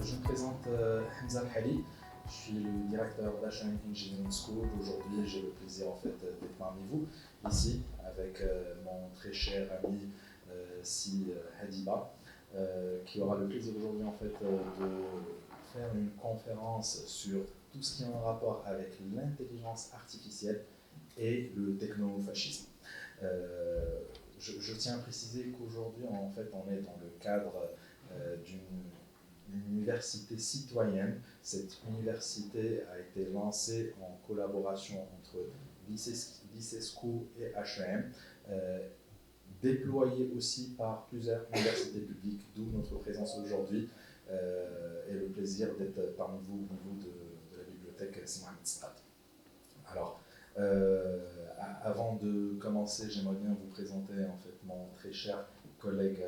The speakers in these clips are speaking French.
Je me présente Hamza Al-Hali, je suis le directeur d'H&M Engineering School. Aujourd'hui, j'ai le plaisir d'être parmi vous ici avec mon très cher ami Si Hadiba, qui aura le plaisir aujourd'hui de faire une conférence sur tout ce qui est en rapport avec l'intelligence artificielle et le technofascisme. Je tiens à préciser qu'aujourd'hui, on est dans le cadre d'une université citoyenne. Cette université a été lancée en collaboration entre l'ICESCO et H&M, déployée aussi par plusieurs universités publiques, d'où notre présence aujourd'hui et le plaisir d'être parmi vous au niveau de la bibliothèque Simon Strat. Alors, avant de commencer, j'aimerais bien vous présenter mon très cher collègue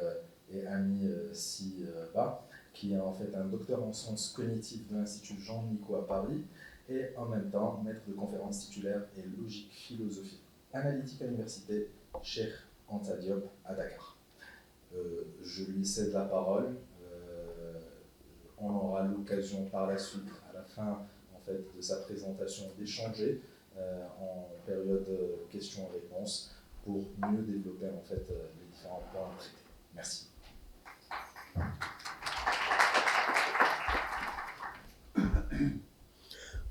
et ami Si Ba, qui est un docteur en sciences cognitives de l'Institut Jean-Nicot à Paris et en même temps maître de conférence titulaire et logique philosophie analytique à l'université Cheikh Anta Diop à Dakar. Je lui cède la parole. On aura l'occasion par la suite, à la fin de sa présentation, d'échanger en période questions-réponses pour mieux développer les différents points à traiter. Merci.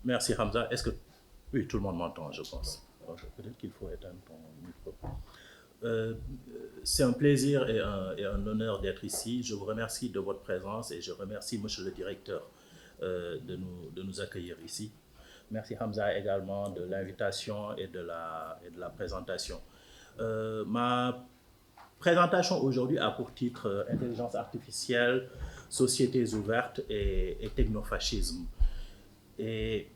Merci Hamza. Est-ce que... Oui, tout le monde m'entend, je pense. Peut-être qu'il faut éteindre ton micro. C'est un plaisir et un honneur d'être ici. Je vous remercie de votre présence et je remercie Monsieur le Directeur de nous accueillir ici. Merci Hamza également de l'invitation et de la présentation. Ma présentation aujourd'hui a pour titre Intelligence artificielle, sociétés ouvertes et technofascisme. Et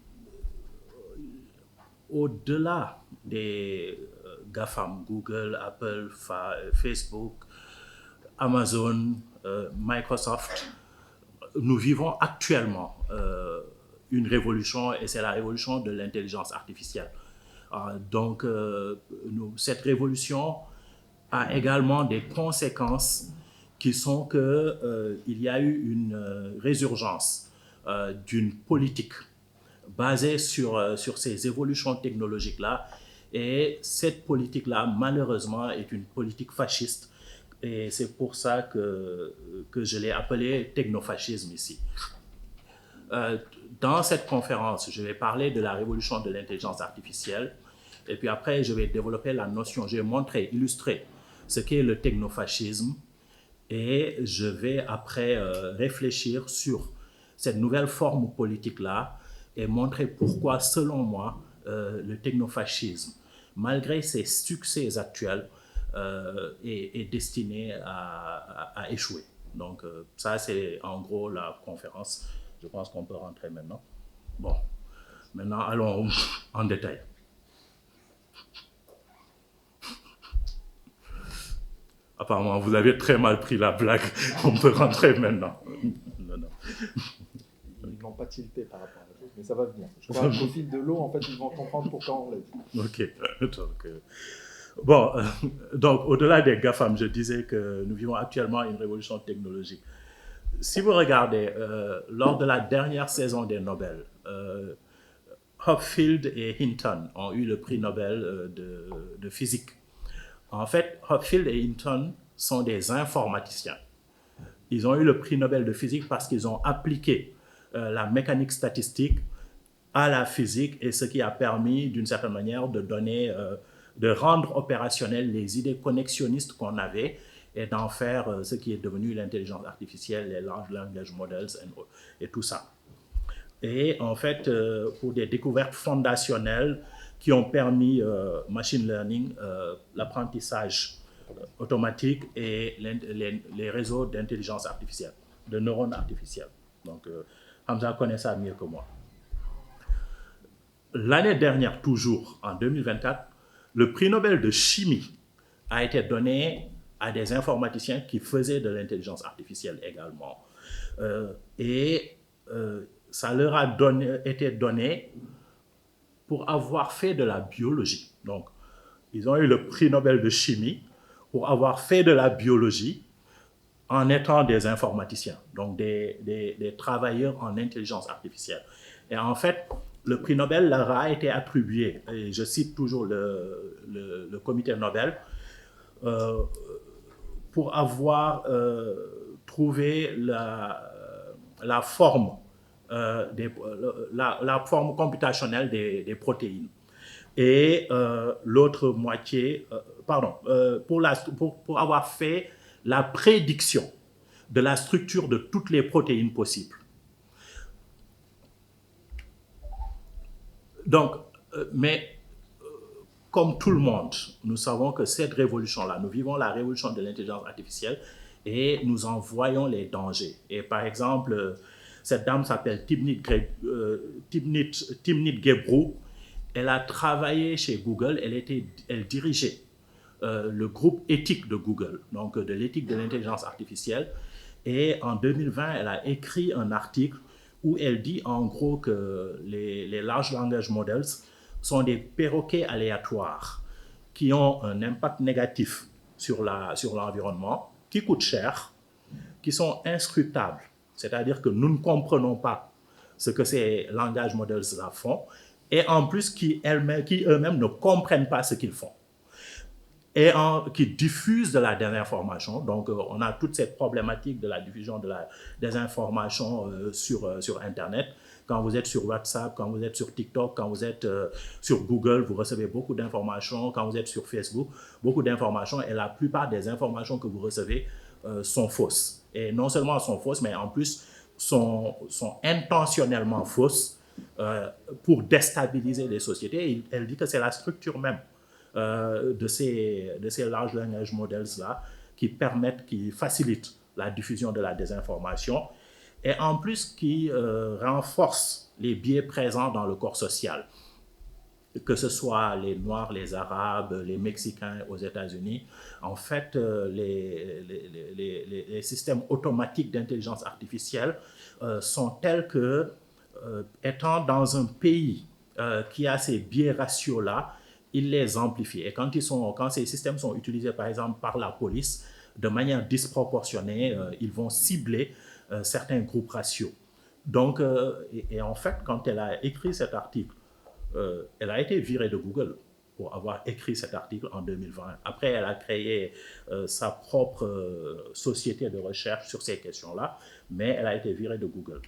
au-delà des GAFAM, Google, Apple, Facebook, Amazon, Microsoft, nous vivons actuellement une révolution et c'est la révolution de l'intelligence artificielle. Donc, cette révolution a également des conséquences qui sont qu'il y a eu une résurgence d'une politique basée sur ces évolutions technologiques-là. Et cette politique-là, malheureusement, est une politique fasciste. Et c'est pour ça que je l'ai appelé technofascisme ici. Dans cette conférence, je vais parler de la révolution de l'intelligence artificielle. Et puis après, je vais développer la notion, je vais montrer, illustrer ce qu'est le technofascisme. Et je vais après réfléchir sur cette nouvelle forme politique-là et montrer pourquoi, selon moi, le technofascisme, malgré ses succès actuels, est destiné à échouer. Donc ça, c'est en gros la conférence. Je pense qu'on peut rentrer maintenant. Bon, maintenant allons en détail. Apparemment, vous avez très mal pris la blague. On peut rentrer maintenant. Non. Ils n'ont pas tilté par rapport à la chose, mais ça va venir. Je crois qu'au fil de l'eau, ils vont comprendre pourquoi on l'a dit. Ok. Donc, au-delà des GAFAM, je disais que nous vivons actuellement une révolution technologique. Si vous regardez, lors de la dernière saison des Nobel, Hopfield et Hinton ont eu le prix Nobel de physique. En fait, Hopfield et Hinton sont des informaticiens. Ils ont eu le prix Nobel de physique parce qu'ils ont appliqué la mécanique statistique à la physique et ce qui a permis, d'une certaine manière, de rendre opérationnelles les idées connexionnistes qu'on avait et d'en faire ce qui est devenu l'intelligence artificielle, les large language models et tout ça. Et en fait, pour des découvertes fondationnelles qui ont permis machine learning, l'apprentissage automatique et les réseaux d'intelligence artificielle, de neurones artificiels. Donc, Hamza connaît ça mieux que moi. L'année dernière, toujours, en 2024, le prix Nobel de chimie a été donné à des informaticiens qui faisaient de l'intelligence artificielle également. Ça leur a été donné pour avoir fait de la biologie. Donc, ils ont eu le prix Nobel de chimie pour avoir fait de la biologie en étant des informaticiens, donc des travailleurs en intelligence artificielle. Et en fait, le prix Nobel leur a été attribué, et je cite toujours le comité Nobel, pour avoir trouvé la forme, la forme computationnelle des protéines. Et l'autre moitié, pour avoir fait la prédiction de la structure de toutes les protéines possibles. Donc, mais comme tout le monde, nous savons que cette révolution-là, nous vivons la révolution de l'intelligence artificielle et nous en voyons les dangers. Et par exemple, cette dame s'appelle Timnit Gebru. Elle a travaillé chez Google, elle dirigeait le groupe éthique de Google, donc de l'éthique de l'intelligence artificielle. Et en 2020, elle a écrit un article où elle dit en gros que les large language models sont des perroquets aléatoires qui ont un impact négatif sur l'environnement, qui coûtent cher, qui sont inscrutables, c'est-à-dire que nous ne comprenons pas ce que ces language models-là font, et en plus qui eux-mêmes ne comprennent pas ce qu'ils font. Et qui diffusent de la désinformation. Donc, on a toute cette problématique de la diffusion de la désinformation sur Internet. Quand vous êtes sur WhatsApp, quand vous êtes sur TikTok, quand vous êtes sur Google, vous recevez beaucoup d'informations. Quand vous êtes sur Facebook, beaucoup d'informations. Et la plupart des informations que vous recevez sont fausses. Et non seulement sont fausses, mais en plus sont intentionnellement fausses pour déstabiliser les sociétés. Et elle dit que c'est la structure même de ces large language models-là qui facilitent la diffusion de la désinformation et en plus qui renforcent les biais présents dans le corps social, que ce soit les Noirs, les Arabes, les Mexicains aux États-Unis. En fait, les systèmes automatiques d'intelligence artificielle sont tels que, étant dans un pays qui a ces biais raciaux-là, ils les amplifient. Et quand ces systèmes sont utilisés, par exemple, par la police, de manière disproportionnée, ils vont cibler certains groupes raciaux. Donc, et en fait, quand elle a écrit cet article, elle a été virée de Google pour avoir écrit cet article en 2020. Après, elle a créé sa propre société de recherche sur ces questions-là, mais elle a été virée de Google.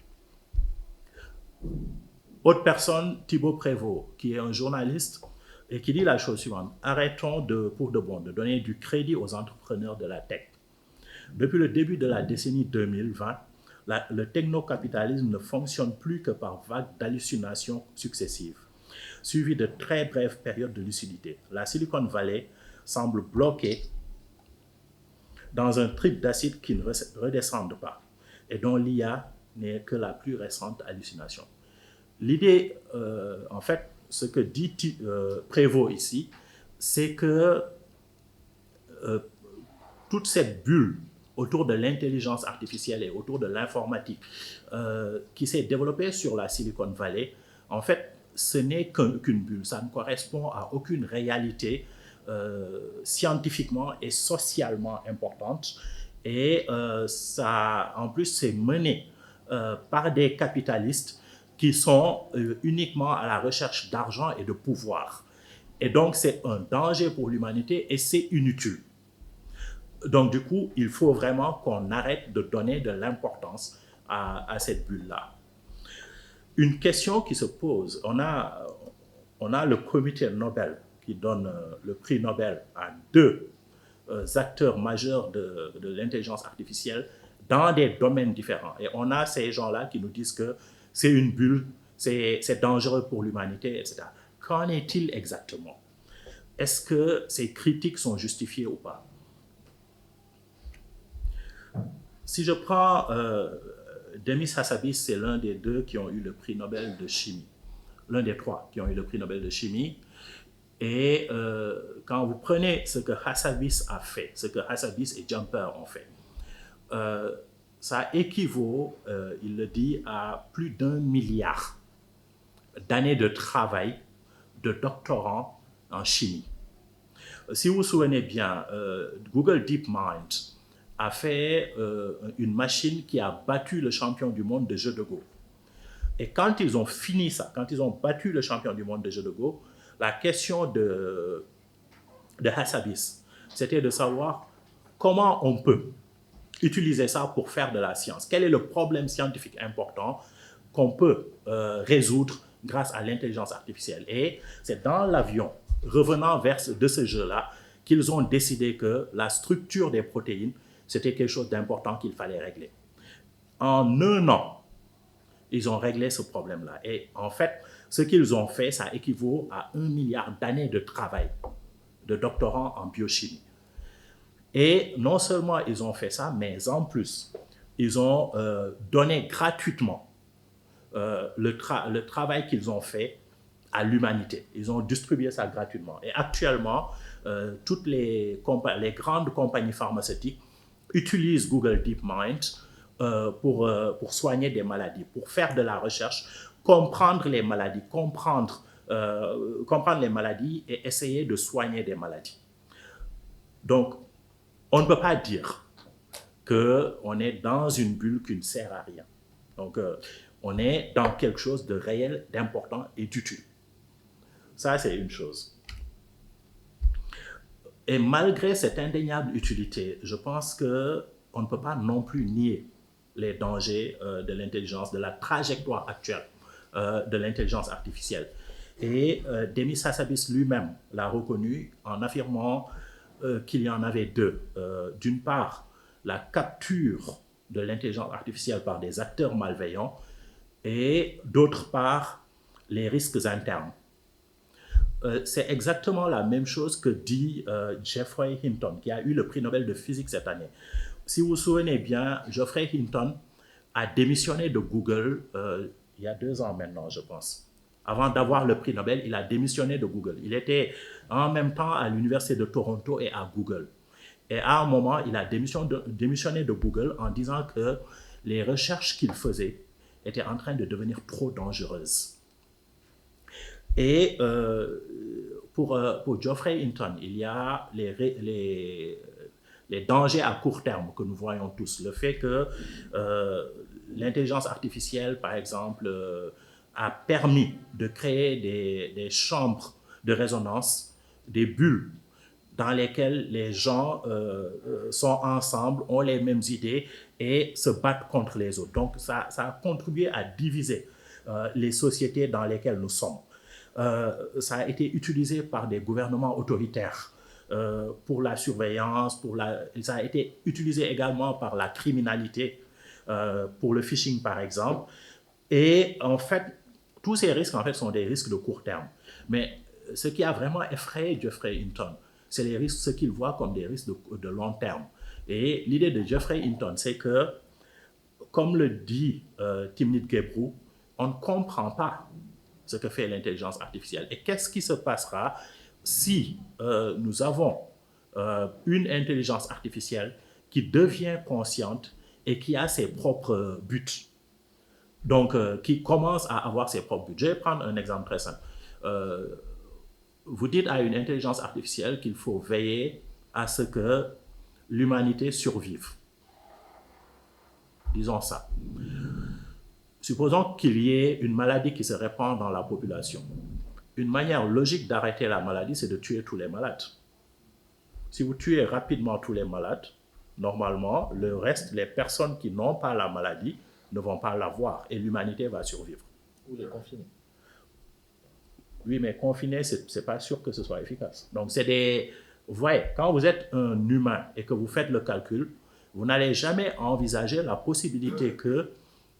Autre personne, Thibaut Prévost, qui est un journaliste, et qui dit la chose suivante: arrêtons pour de bon de donner du crédit aux entrepreneurs de la tech. Depuis le début de la décennie 2020, le technocapitalisme ne fonctionne plus que par vagues d'hallucinations successives, suivies de très brèves périodes de lucidité. La Silicon Valley semble bloquée dans un trip d'acide qui ne redescende pas et dont l'IA n'est que la plus récente hallucination. L'idée, en fait, ce que dit Prévost ici, c'est que toute cette bulle autour de l'intelligence artificielle et autour de l'informatique qui s'est développée sur la Silicon Valley, en fait, ce n'est qu'une bulle. Ça ne correspond à aucune réalité scientifiquement et socialement importante. Et ça, en plus, c'est mené par des capitalistes qui sont uniquement à la recherche d'argent et de pouvoir. Et donc, c'est un danger pour l'humanité et c'est inutile. Donc, du coup, il faut vraiment qu'on arrête de donner de l'importance à cette bulle-là. Une question qui se pose, on a le comité Nobel qui donne le prix Nobel à deux acteurs majeurs de l'intelligence artificielle dans des domaines différents. Et on a ces gens-là qui nous disent que c'est une bulle, c'est dangereux pour l'humanité, etc. Qu'en est-il exactement? Est-ce que ces critiques sont justifiées ou pas? Si je prends Demis Hassabis, c'est l'un des deux qui ont eu le prix Nobel de chimie. L'un des trois qui ont eu le prix Nobel de chimie. Et quand vous prenez ce que Hassabis a fait, ce que Hassabis et Jumper ont fait, ça équivaut, il le dit, à plus d'1 milliard d'années de travail de doctorants en chimie. Si vous vous souvenez bien, Google DeepMind a fait une machine qui a battu le champion du monde de jeux de Go. Et quand ils ont fini ça, quand ils ont battu le champion du monde de jeux de Go, la question de Hassabis, c'était de savoir comment on peut utiliser ça pour faire de la science. Quel est le problème scientifique important qu'on peut résoudre grâce à l'intelligence artificielle. Et c'est dans l'avion, revenant vers de ce jeu-là, qu'ils ont décidé que la structure des protéines, c'était quelque chose d'important qu'il fallait régler. En un an, ils ont réglé ce problème-là. Et en fait, ce qu'ils ont fait, ça équivaut à 1 milliard d'années de travail de doctorants en biochimie. Et non seulement ils ont fait ça, mais en plus, ils ont donné gratuitement le travail qu'ils ont fait à l'humanité. Ils ont distribué ça gratuitement. Et actuellement, toutes les grandes compagnies pharmaceutiques utilisent Google DeepMind pour soigner des maladies, pour faire de la recherche, comprendre les maladies, comprendre les maladies et essayer de soigner des maladies. Donc, on ne peut pas dire qu'on est dans une bulle qui ne sert à rien. Donc, on est dans quelque chose de réel, d'important et d'utile. Ça, c'est une chose. Et malgré cette indéniable utilité, je pense qu'on ne peut pas non plus nier les dangers de l'intelligence, de la trajectoire actuelle de l'intelligence artificielle. Et Demis Hassabis lui-même l'a reconnu en affirmant qu'il y en avait deux. D'une part, la capture de l'intelligence artificielle par des acteurs malveillants et d'autre part, les risques internes. C'est exactement la même chose que dit Geoffrey Hinton, qui a eu le prix Nobel de physique cette année. Si vous vous souvenez bien, Geoffrey Hinton a démissionné de Google il y a 2 ans maintenant, je pense. Avant d'avoir le prix Nobel, il a démissionné de Google. Il était en même temps à l'université de Toronto et à Google. Et à un moment, il a démissionné de Google en disant que les recherches qu'il faisait étaient en train de devenir trop dangereuses. Et pour Geoffrey Hinton, il y a les dangers à court terme que nous voyons tous. Le fait que l'intelligence artificielle, par exemple, a permis de créer des chambres de résonance, des bulles dans lesquelles les gens sont ensemble, ont les mêmes idées et se battent contre les autres. Donc ça a contribué à diviser les sociétés dans lesquelles nous sommes. Ça a été utilisé par des gouvernements autoritaires pour la surveillance, ça a été utilisé également par la criminalité, pour le phishing par exemple. Et en fait, tous ces risques en fait sont des risques de court terme. Mais ce qui a vraiment effrayé Geoffrey Hinton, c'est les risques, ce qu'il voit comme des risques de long terme. Et l'idée de Geoffrey Hinton, c'est que, comme le dit Timnit Gebru, on ne comprend pas ce que fait l'intelligence artificielle. Et qu'est-ce qui se passera si nous avons une intelligence artificielle qui devient consciente et qui a ses propres buts, donc qui commence à avoir ses propres buts. Je vais prendre un exemple très simple. Vous dites à une intelligence artificielle qu'il faut veiller à ce que l'humanité survive. Disons ça. Supposons qu'il y ait une maladie qui se répand dans la population. Une manière logique d'arrêter la maladie, c'est de tuer tous les malades. Si vous tuez rapidement tous les malades, normalement, le reste, les personnes qui n'ont pas la maladie, ne vont pas l'avoir et l'humanité va survivre. Ou les confiner. Oui, mais confiner, c'est pas sûr que ce soit efficace. Donc, vous voyez, quand vous êtes un humain et que vous faites le calcul, vous n'allez jamais envisager la possibilité que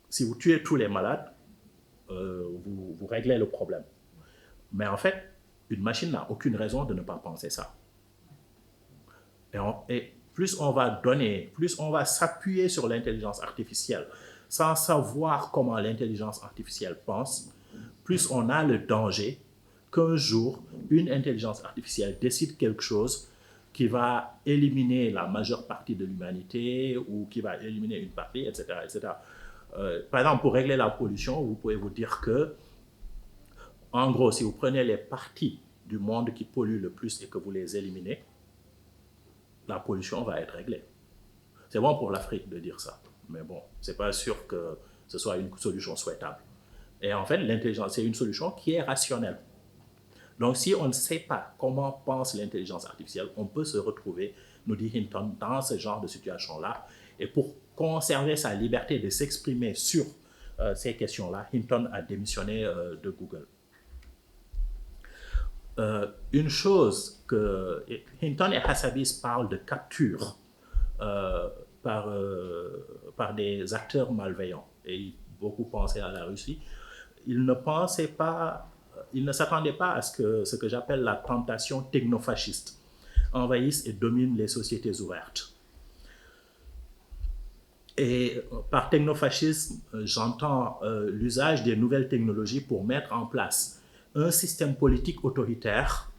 si vous tuez tous les malades, vous réglez le problème. Mais en fait, une machine n'a aucune raison de ne pas penser ça. Et plus on va s'appuyer sur l'intelligence artificielle sans savoir comment l'intelligence artificielle pense, plus on a le danger qu'un jour, une intelligence artificielle décide quelque chose qui va éliminer la majeure partie de l'humanité ou qui va éliminer une partie, etc. etc. Par exemple, pour régler la pollution, vous pouvez vous dire que, en gros, si vous prenez les parties du monde qui polluent le plus et que vous les éliminez, la pollution va être réglée. C'est bon pour l'Afrique de dire ça, mais bon, c'est pas sûr que ce soit une solution souhaitable. Et en fait, l'intelligence, c'est une solution qui est rationnelle. Donc, si on ne sait pas comment pense l'intelligence artificielle, on peut se retrouver, nous dit Hinton, dans ce genre de situation-là. Et pour conserver sa liberté de s'exprimer sur ces questions-là, Hinton a démissionné de Google. Une chose que Hinton et Hassabis parlent de capture par des acteurs malveillants, et beaucoup pensaient à la Russie. Ils ne s'attendaient pas à ce que j'appelle la tentation technofasciste envahisse et domine les sociétés ouvertes. Et par technofascisme, j'entends l'usage des nouvelles technologies pour mettre en place un système politique autoritaire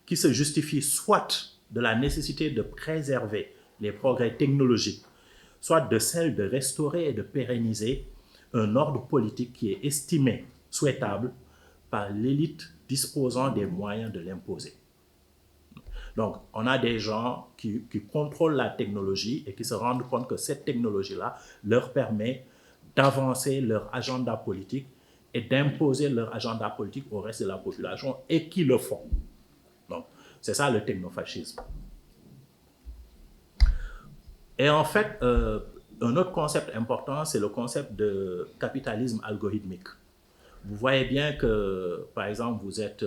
qui se justifie soit de la nécessité de préserver les progrès technologiques, soit de celle de restaurer et de pérenniser un ordre politique qui est estimé souhaitable par l'élite disposant des moyens de l'imposer. Donc, on a des gens qui contrôlent la technologie et qui se rendent compte que cette technologie-là leur permet d'avancer leur agenda politique et d'imposer leur agenda politique au reste de la population et qui le font. Donc, c'est ça le technofascisme. Et en fait, un autre concept important, c'est le concept de capitalisme algorithmique. Vous voyez bien que, par exemple, vous êtes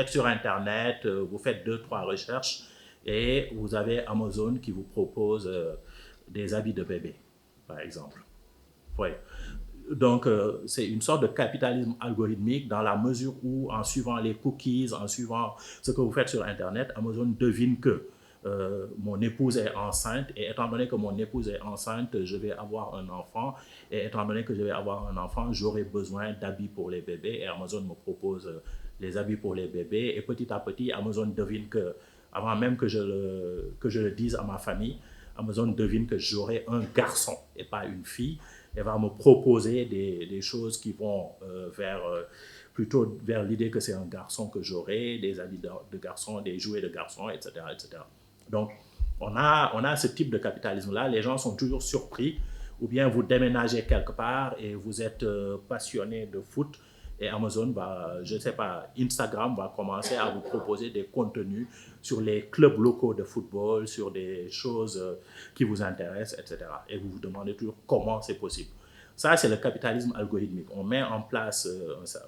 sur Internet, vous faites 2-3 recherches et vous avez Amazon qui vous propose des habits de bébé, par exemple. Oui. Donc, c'est une sorte de capitalisme algorithmique dans la mesure où, en suivant les cookies, en suivant ce que vous faites sur Internet, Amazon devine que mon épouse est enceinte et étant donné que mon épouse est enceinte, je vais avoir un enfant et étant donné que je vais avoir un enfant, j'aurai besoin d'habits pour les bébés et Amazon me propose les habits pour les bébés et petit à petit, Amazon devine que, avant même que je le dise à ma famille, Amazon devine que j'aurai un garçon et pas une fille et va me proposer des choses qui vont plutôt vers l'idée que c'est un garçon que j'aurai, des habits de garçon, des jouets de garçon, etc., etc. Donc, on a ce type de capitalisme-là. Les gens sont toujours surpris. Ou bien vous déménagez quelque part et vous êtes passionné de foot et Amazon va, je ne sais pas, Instagram va commencer à vous proposer des contenus sur les clubs locaux de football, sur des choses qui vous intéressent, etc. Et vous vous demandez toujours comment c'est possible. Ça, c'est le capitalisme algorithmique. On met en place,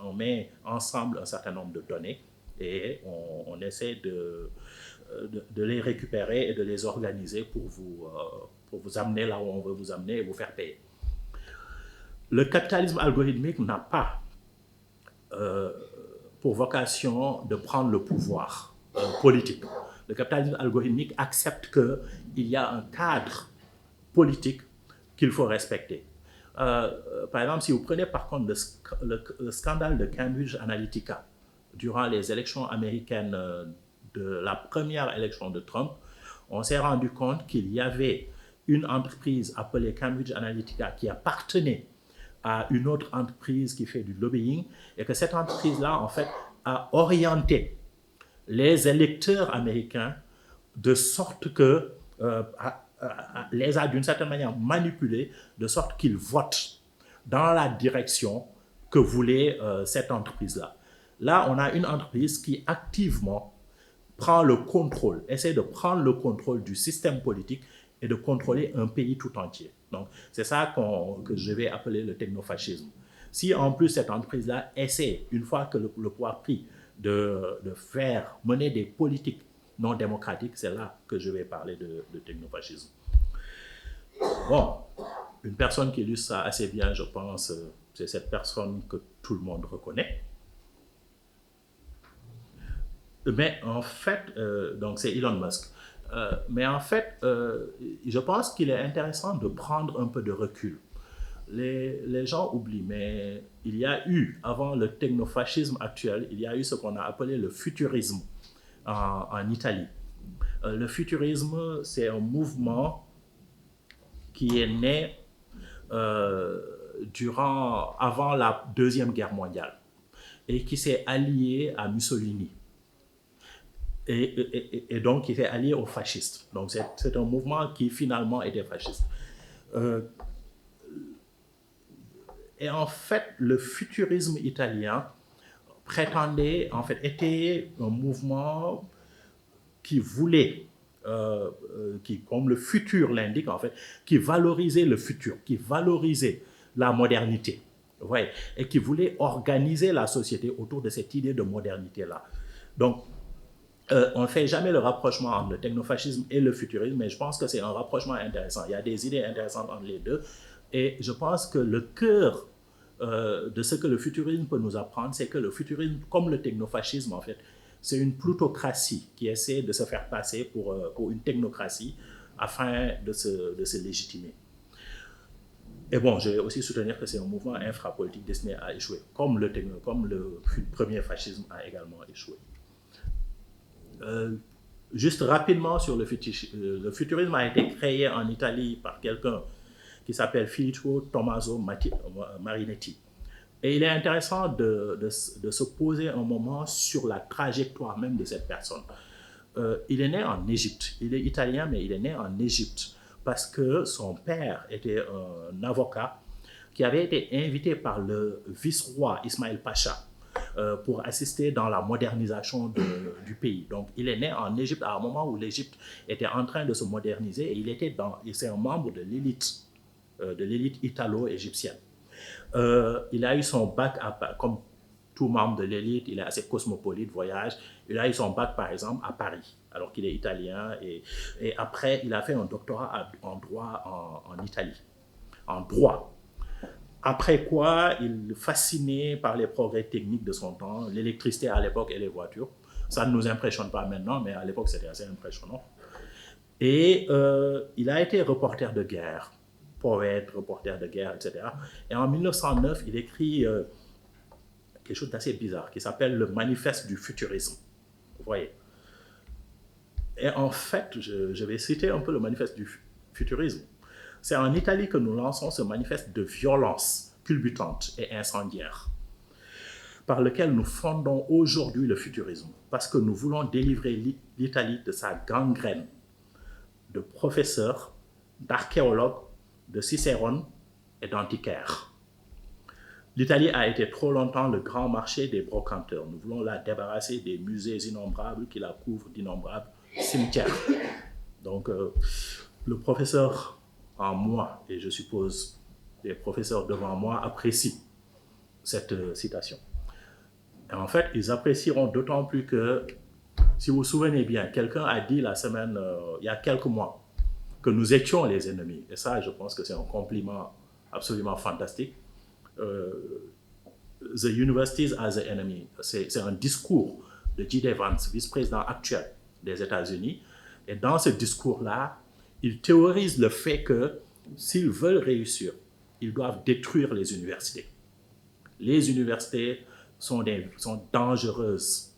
on met ensemble un certain nombre de données et on essaie de les récupérer et de les organiser pour vous amener là où on veut vous amener et vous faire payer. Le capitalisme algorithmique n'a pas pour vocation de prendre le pouvoir politique. Le capitalisme algorithmique accepte qu'il y a un cadre politique qu'il faut respecter. Par exemple, si vous prenez par contre le scandale de Cambridge Analytica durant les élections américaines de la première élection de Trump, on s'est rendu compte qu'il y avait une entreprise appelée Cambridge Analytica qui appartenait à une autre entreprise qui fait du lobbying et que cette entreprise-là, en fait, a orienté les électeurs américains de sorte que les a d'une certaine manière manipulés de sorte qu'ils votent dans la direction que voulait cette entreprise-là. Là, on a une entreprise qui activement prend le contrôle, essaie de prendre le contrôle du système politique et de contrôler un pays tout entier. Donc, c'est ça que je vais appeler le technofascisme. Si en plus cette entreprise-là essaie, une fois que le pouvoir pris, de faire mener des politiques non démocratiques, c'est là que je vais parler de technofascisme. Bon, une personne qui illustre ça assez bien, je pense, c'est cette personne que tout le monde reconnaît. Mais en fait, donc c'est Elon Musk. Mais en fait, je pense qu'il est intéressant de prendre un peu de recul. Les gens oublient, mais il y a eu, avant le technofascisme actuel, il y a eu ce qu'on a appelé le futurisme en Italie. Le futurisme, c'est un mouvement qui est né avant la Deuxième Guerre mondiale et qui s'est allié à Mussolini. Et donc, il s'est allié aux fascistes. Donc, c'est un mouvement qui finalement était fasciste. Et en fait, le futurisme italien prétendait, en fait, était un mouvement qui voulait, qui, comme le futur l'indique, en fait, qui valorisait le futur, qui valorisait la modernité, vous voyez, et qui voulait organiser la société autour de cette idée de modernité-là. Donc, on ne fait jamais le rapprochement entre le technofascisme et le futurisme, mais je pense que c'est un rapprochement intéressant. Il y a des idées intéressantes entre les deux, et je pense que le cœur de ce que le futurisme peut nous apprendre, c'est que le futurisme, comme le technofascisme, en fait, c'est une plutocratie qui essaie de se faire passer pour une technocratie afin de se légitimer. Et bon, je vais aussi soutenir que c'est un mouvement infrapolitique destiné à échouer, comme le premier fascisme a également échoué. Juste rapidement sur le futurisme a été créé en Italie par quelqu'un qui s'appelle Filippo Tommaso Marinetti. Et il est intéressant de se poser un moment sur la trajectoire même de cette personne. Il est né en Égypte. Il est italien, mais il est né en Égypte parce que son père était un avocat qui avait été invité par le vice-roi Ismaël Pacha pour assister dans la modernisation du pays. Donc, il est né en Égypte à un moment où l'Égypte était en train de se moderniser et c'est un membre de l'élite italo-égyptienne. Il a eu son bac, comme tout membre de l'élite, il est assez cosmopolite, voyage. Il a eu son bac, par exemple, à Paris, alors qu'il est italien. Et après, il a fait un doctorat en droit en Italie, en droit. Après quoi, il est fasciné par les progrès techniques de son temps, l'électricité à l'époque et les voitures. Ça ne nous impressionne pas maintenant, mais à l'époque, c'était assez impressionnant. Et il a été reporter de guerre, poète, reporter de guerre, etc. Et en 1909, il écrit quelque chose d'assez bizarre qui s'appelle le Manifeste du futurisme. Vous voyez. Et en fait, je vais citer un peu le Manifeste du futurisme. C'est en Italie que nous lançons ce manifeste de violence culbutante et incendiaire, par lequel nous fondons aujourd'hui le futurisme, parce que nous voulons délivrer l'Italie de sa gangrène de professeurs, d'archéologues, de Cicérone et d'antiquaires. L'Italie a été trop longtemps le grand marché des brocanteurs. Nous voulons la débarrasser des musées innombrables qui la couvrent d'innombrables cimetières. Donc, le professeur en moi, et je suppose les professeurs devant moi, apprécient cette citation. Et en fait, ils apprécieront d'autant plus que, si vous vous souvenez bien, quelqu'un a dit la semaine, il y a quelques mois, que nous étions les ennemis. Et ça, je pense que c'est un compliment absolument fantastique. The universities are the enemy. C'est un discours de J.D. Vance, vice-président actuel des États-Unis. Et dans ce discours-là, il théorise le fait que s'ils veulent réussir, ils doivent détruire les universités. Les universités sont dangereuses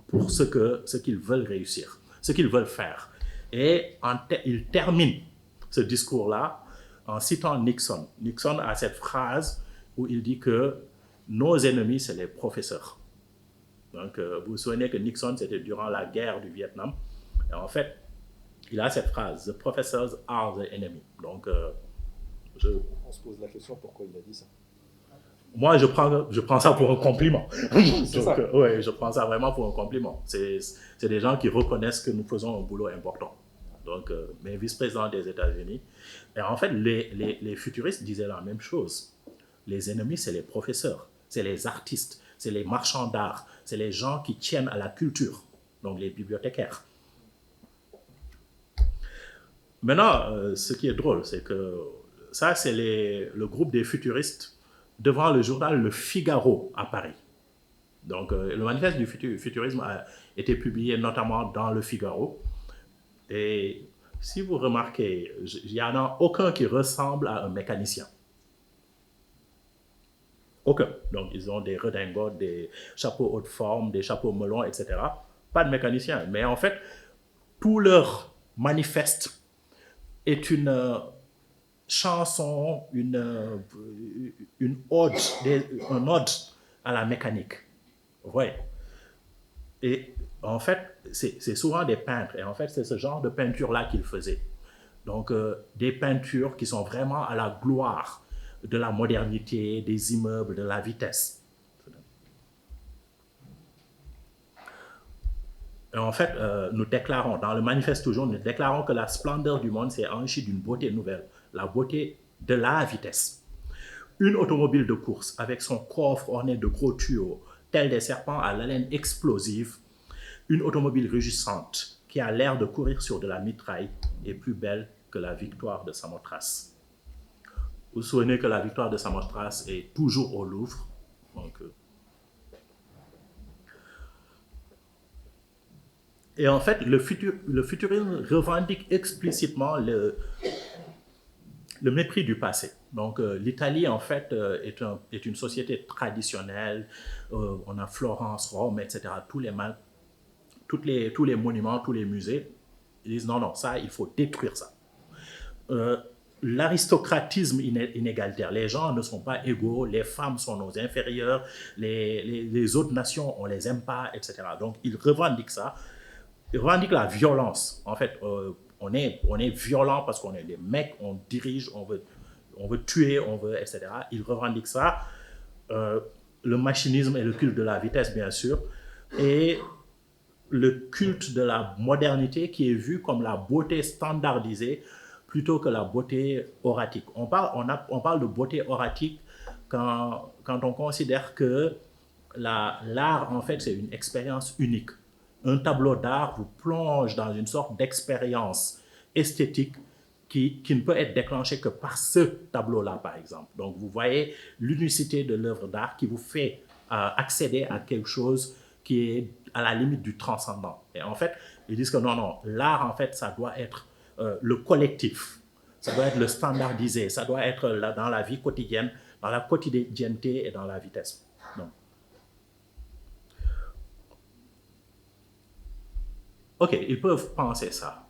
pour ce qu'ils veulent réussir, ce qu'ils veulent faire. Et il termine ce discours-là en citant Nixon. Nixon a cette phrase où il dit que nos ennemis, c'est les professeurs. Donc, vous vous souvenez que Nixon, c'était durant la guerre du Vietnam. Et en fait, il a cette phrase, « The professors are the enemy ». Donc, on se pose la question pourquoi il a dit ça. Moi, je prends ça pour un compliment. Donc, ouais, je prends ça vraiment pour un compliment. C'est des gens qui reconnaissent que nous faisons un boulot important. Donc, mes vice-présidents des États-Unis. Et en fait, les futuristes disaient la même chose. Les ennemis, c'est les professeurs, c'est les artistes, c'est les marchands d'art, c'est les gens qui tiennent à la culture, donc les bibliothécaires. Maintenant, ce qui est drôle, c'est que ça, c'est le groupe des futuristes devant le journal Le Figaro à Paris. Donc, le manifeste du futurisme a été publié notamment dans Le Figaro. Et si vous remarquez, il n'y en a aucun qui ressemble à un mécanicien. Aucun. Donc, ils ont des redingotes, des chapeaux haute forme, des chapeaux melons, etc. Pas de mécanicien. Mais en fait, tout leur manifeste est une chanson, une ode, un ode à la mécanique. Ouais. Et En fait, c'est souvent des peintres. Et en fait, c'est ce genre de peinture-là qu'ils faisaient. Donc, des peintures qui sont vraiment à la gloire de la modernité, des immeubles, de la vitesse. Et en fait, nous déclarons, dans le manifeste toujours, nous déclarons que la splendeur du monde s'est enrichie d'une beauté nouvelle, la beauté de la vitesse. Une automobile de course avec son coffre orné de gros tuyaux, tels des serpents à l'haleine explosive, une automobile rugissante qui a l'air de courir sur de la mitraille est plus belle que la victoire de Samothrace. Vous vous souvenez que la victoire de Samothrace est toujours au Louvre. Donc, et en fait, le futurisme revendique explicitement le mépris du passé. Donc, l'Italie, en fait, est une société traditionnelle. On a Florence, Rome, etc. Tous les monuments, tous les musées, ils disent non, ça, il faut détruire ça. L'aristocratisme inégalitaire, les gens ne sont pas égaux, les femmes sont nos inférieures, les autres nations, on les aime pas, etc. Donc, ils revendiquent ça. Ils revendiquent la violence. En fait, on est violent parce qu'on est des mecs, on dirige, on veut tuer, etc. Ils revendiquent ça. Le machinisme et le culte de la vitesse, bien sûr. Et le culte de la modernité qui est vu comme la beauté standardisée plutôt que la beauté oratique. On parle de beauté oratique quand on considère que l'art, en fait, c'est une expérience unique. Un tableau d'art vous plonge dans une sorte d'expérience esthétique qui ne peut être déclenchée que par ce tableau-là, par exemple. Donc, vous voyez l'unicité de l'œuvre d'art qui vous fait accéder à quelque chose qui est à la limite du transcendant. Et en fait, ils disent que non, l'art, en fait, ça doit être le collectif, ça doit être le standardisé, ça doit être dans la vie quotidienne, dans la quotidienneté et dans la vitesse. Donc, ok, ils peuvent penser ça,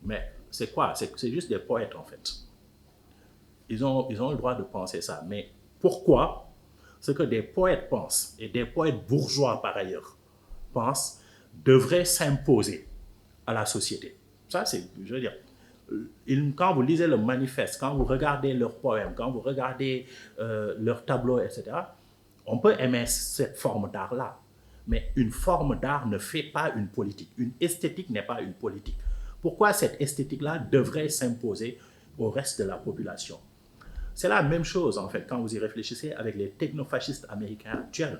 mais c'est quoi? C'est juste des poètes, en fait. Ils ont le droit de penser ça, mais pourquoi ce que des poètes pensent, et des poètes bourgeois par ailleurs pensent, devrait s'imposer à la société? Ça, je veux dire, quand vous lisez le manifeste, quand vous regardez leurs poèmes, quand vous regardez leurs tableaux, etc., on peut aimer cette forme d'art-là. Mais une forme d'art ne fait pas une politique. Une esthétique n'est pas une politique. Pourquoi cette esthétique-là devrait s'imposer au reste de la population? C'est la même chose, en fait, quand vous y réfléchissez avec les technofascistes américains actuels.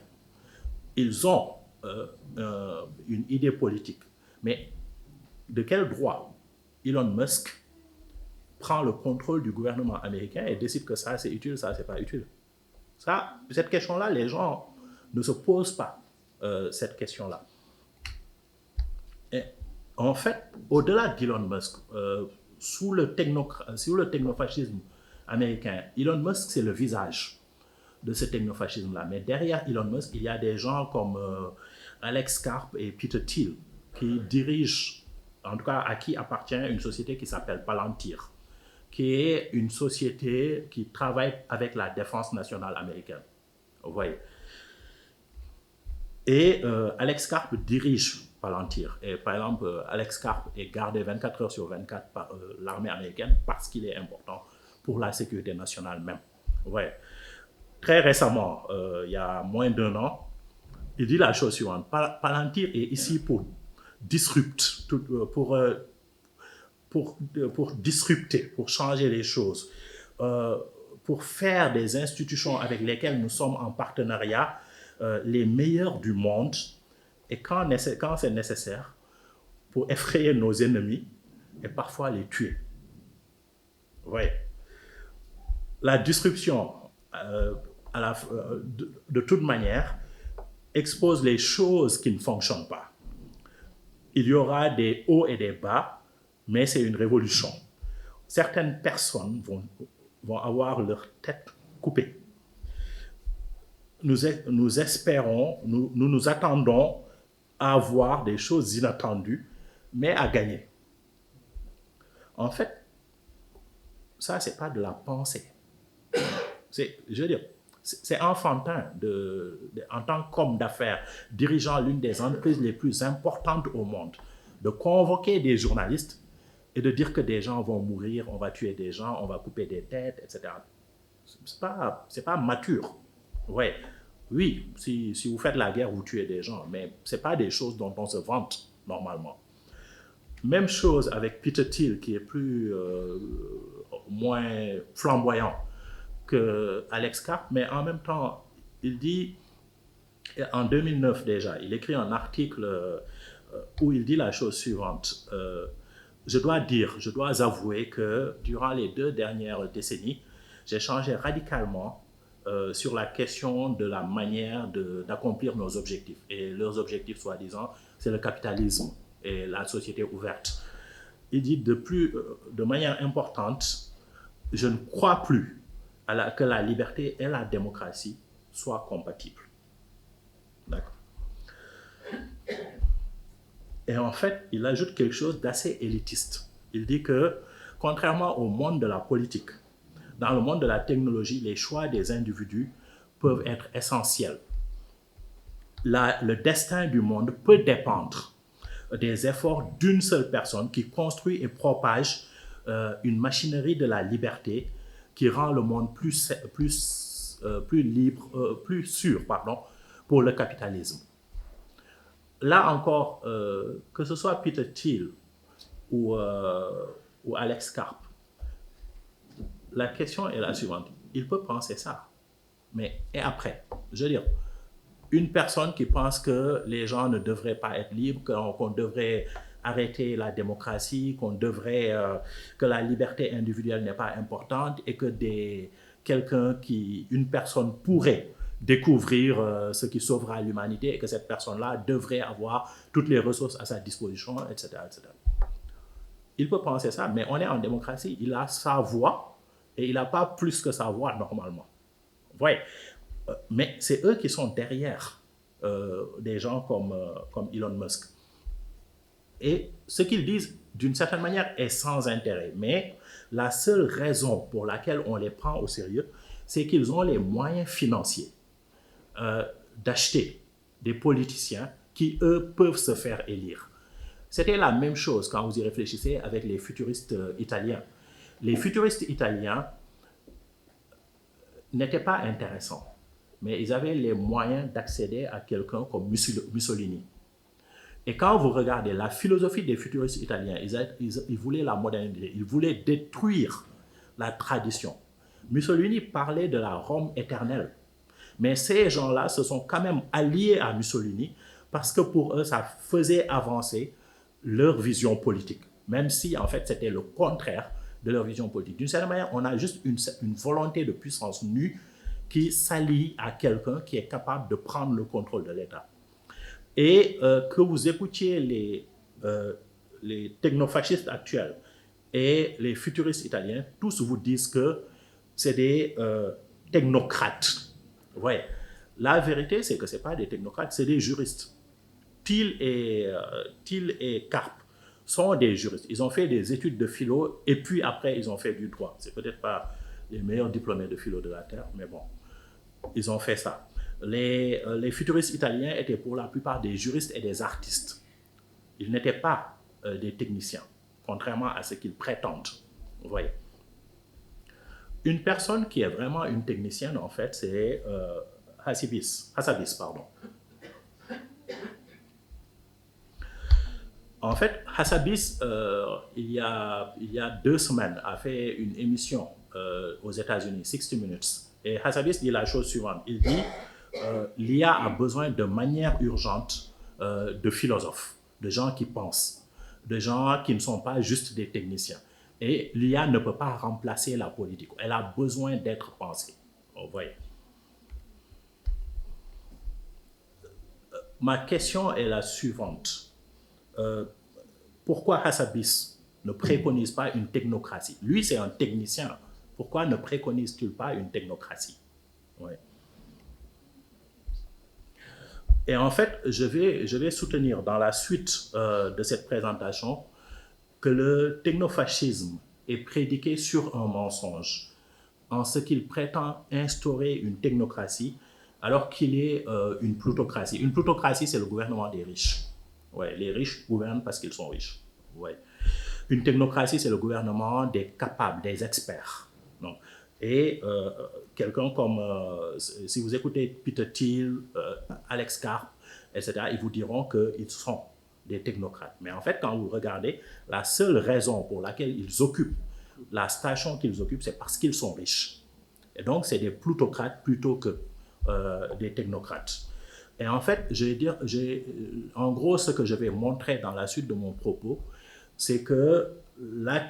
Ils ont une idée politique. Mais de quel droit Elon Musk prend le contrôle du gouvernement américain et décide que ça, c'est utile, ça, c'est pas utile? Cette question-là, les gens ne se posent pas cette question-là. Et en fait, au-delà d'Elon Musk, sous le technofascisme américain, Elon Musk, c'est le visage de ce technofascisme-là. Mais derrière Elon Musk, il y a des gens comme Alex Karp et Peter Thiel qui dirigent, en tout cas à qui appartient une société qui s'appelle Palantir, qui est une société qui travaille avec la défense nationale américaine. Vous voyez. Et Alex Karp dirige Palantir. Et par exemple, Alex Karp est gardé 24 heures sur 24 par l'armée américaine parce qu'il est important pour la sécurité nationale même. Ouais. Très récemment, il y a moins d'1 an, il dit la chose suivante. Palantir est ici pour disrupter, pour changer les choses, pour faire des institutions avec lesquelles nous sommes en partenariat les meilleurs du monde, et quand c'est nécessaire, pour effrayer nos ennemis et parfois les tuer. Oui. La disruption, de toute manière, expose les choses qui ne fonctionnent pas. Il y aura des hauts et des bas, mais c'est une révolution. Certaines personnes vont avoir leur tête coupée. Nous espérons, nous attendons à avoir des choses inattendues, mais à gagner. En fait, ça, c'est pas de la pensée. Je veux dire, c'est enfantin en tant qu'homme d'affaires dirigeant l'une des entreprises les plus importantes au monde, de convoquer des journalistes et de dire que des gens vont mourir, on va tuer des gens, on va couper des têtes, etc. C'est pas mature. Ouais. Oui, si vous faites la guerre, vous tuez des gens, mais ce n'est pas des choses dont on se vante normalement. Même chose avec Peter Thiel, qui est moins flamboyant que Alex Karp, mais en même temps, il dit, en 2009 déjà, il écrit un article où il dit la chose suivante. Je dois avouer que durant les 2 dernières décennies, j'ai changé radicalement sur la question de la manière d'accomplir nos objectifs. Et leurs objectifs, soi-disant, c'est le capitalisme et la société ouverte. Il dit de manière importante, je ne crois plus que la liberté et la démocratie soient compatibles. D'accord. Et en fait, il ajoute quelque chose d'assez élitiste. Il dit que, contrairement au monde de la politique, dans le monde de la technologie, les choix des individus peuvent être essentiels. Le destin du monde peut dépendre des efforts d'une seule personne qui construit et propage une machinerie de la liberté qui rend le monde plus libre, plus sûr, pour le capitalisme. Là encore, que ce soit Peter Thiel ou Alex Karp, la question est la suivante. Il peut penser ça, mais et après? Je veux dire, une personne qui pense que les gens ne devraient pas être libres, qu'on devrait arrêter la démocratie, que la liberté individuelle n'est pas importante et que une personne pourrait découvrir ce qui sauvera l'humanité et que cette personne-là devrait avoir toutes les ressources à sa disposition, etc., etc. Il peut penser ça, mais on est en démocratie, il a sa voix et il n'a pas plus que sa voix normalement. Vous voyez? Mais c'est eux qui sont derrière des gens comme Elon Musk. Et ce qu'ils disent, d'une certaine manière, est sans intérêt. Mais la seule raison pour laquelle on les prend au sérieux, c'est qu'ils ont les moyens financiers d'acheter des politiciens qui, eux, peuvent se faire élire. C'était la même chose quand vous y réfléchissez avec les futuristes italiens. Les futuristes italiens n'étaient pas intéressants, mais ils avaient les moyens d'accéder à quelqu'un comme Mussolini. Et quand vous regardez la philosophie des futuristes italiens, ils voulaient la modernité, ils voulaient détruire la tradition. Mussolini parlait de la Rome éternelle. Mais ces gens-là se sont quand même alliés à Mussolini parce que pour eux, ça faisait avancer leur vision politique, même si en fait c'était le contraire de leur vision politique. D'une certaine manière, on a juste une volonté de puissance nue qui s'allie à quelqu'un qui est capable de prendre le contrôle de l'État. Et que vous écoutiez les technofascistes actuels et les futuristes italiens, tous vous disent que c'est des technocrates. Ouais. La vérité, c'est que ce n'est pas des technocrates, c'est des juristes. Thiel et Karp sont des juristes. Ils ont fait des études de philo et puis après, ils ont fait du droit. C'est peut-être pas les meilleurs diplômés de philo de la Terre, mais bon, ils ont fait ça. Les futuristes italiens étaient pour la plupart des juristes et des artistes. Ils n'étaient pas des techniciens, contrairement à ce qu'ils prétendent. Vous voyez. Une personne qui est vraiment une technicienne, en fait, c'est Hassabis. En fait, Hassabis, il y a 2 semaines, a fait une émission aux États-Unis, 60 Minutes. Et Hassabis dit la chose suivante. Il dit l'IA a besoin de manière urgente de philosophes, de gens qui pensent, de gens qui ne sont pas juste des techniciens. Et l'IA ne peut pas remplacer la politique. Elle a besoin d'être pensée. Vous voyez. Ma question est la suivante. Pourquoi Hassabis ne préconise pas une technocratie? Lui, c'est un technicien. Pourquoi ne préconise-t-il pas une technocratie? Ouais. Et en fait, je vais soutenir dans la suite de cette présentation que le technofascisme est prédiqué sur un mensonge. en ce qu'il prétend instaurer une technocratie alors qu'il est une plutocratie. Une plutocratie, c'est le gouvernement des riches. Ouais, les riches gouvernent parce qu'ils sont riches. Ouais. Une technocratie, c'est le gouvernement des capables, des experts. Donc, et quelqu'un comme, si vous écoutez Peter Thiel, Alex Karp, etc., ils vous diront qu'ils sont des technocrates. Mais en fait, quand vous regardez, la seule raison pour laquelle ils occupent la station qu'ils occupent, c'est parce qu'ils sont riches. Et donc, c'est des plutocrates plutôt que des technocrates. Et en fait, je vais dire, en gros, ce que je vais montrer dans la suite de mon propos, c'est que la